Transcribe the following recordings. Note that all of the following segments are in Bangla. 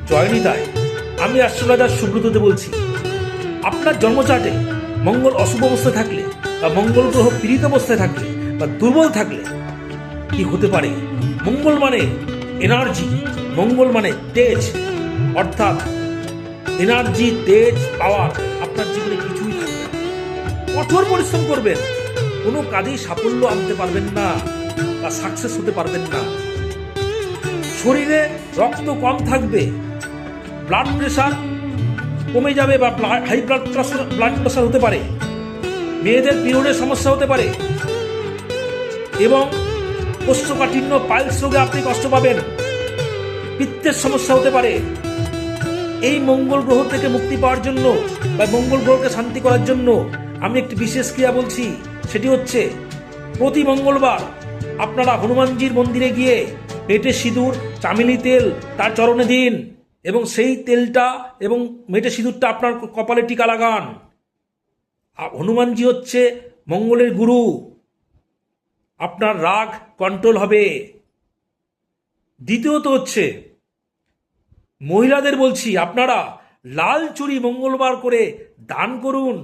জয়নিতায়। আমি অ্যাস্ট্রোলজার সুব্রততে বলছি। আপনার জন্মচার্টে মঙ্গল অশুভ অবস্থায় থাকলে বা মঙ্গল গ্রহ পীড়িত অবস্থায় থাকলে বা দুর্বল থাকলে কি হতে পারে? মঙ্গল মানে এনার্জি, মঙ্গল মানে তেজ, অর্থাৎ এনার্জি, তেজ, পাওয়ার আপনার জীবনে কিছুই থাকবে না। কঠোর পরিশ্রম করবেন, কোনো কাজেই সাফল্য আনতে পারবেন না বা সাকসেস হতে পারবেন না। শরীরে রক্ত কম থাকবে, ব্লাড প্রেশার কমে যাবে বা হাই ব্লাড প্রেশার হতে পারে, মেয়েদের পিরিয়ডের সমস্যা হতে পারে এবং কোষ্ঠকাঠিন্য পাইলস রোগে আপনি কষ্ট পাবেন, পিত্তের সমস্যা হতে পারে। এই মঙ্গল গ্রহ থেকে মুক্তি পাওয়ার জন্য বা মঙ্গল গ্রহকে শান্তি করার জন্য আমি একটি বিশেষ ক্রিয়া বলছি। সেটি হচ্ছে প্রতি মঙ্গলবার আপনারা হনুমানজির মন্দিরে গিয়ে মেটে সিঁদুর, চামেলি তেল তার চরণে দিন এবং সেই তেলটা এবং মেটে সিঁদুরটা আপনার কপালে টিকা লাগান। হনুমানজি হচ্ছে মঙ্গলের গুরু, আপনার রাগ কন্ট্রোল হবে। দ্বিতীয়ত হচ্ছে মহিলাদের বলছি, আপনারা লাল চুড়ি মঙ্গলবার করে দান করুন।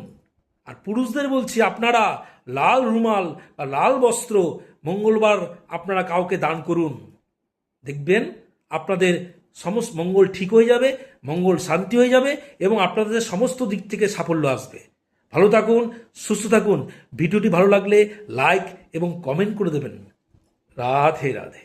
আর পুরুষদের বলছি, আপনারা লাল রুমাল বা লাল বস্ত্র মঙ্গলবার আপনারা কাউকে দান করুন। দেখবেন আপনাদের সমস্ত মঙ্গল ঠিক হয়ে যাবে, মঙ্গল শান্তি হয়ে যাবে এবং আপনাদের সমস্ত দিক থেকে সাফল্য আসবে। ভালো থাকুন, সুস্থ থাকুন। ভিডিওটি ভালো লাগলে লাইক এবং কমেন্ট করে দেবেন। রাধে রাধে।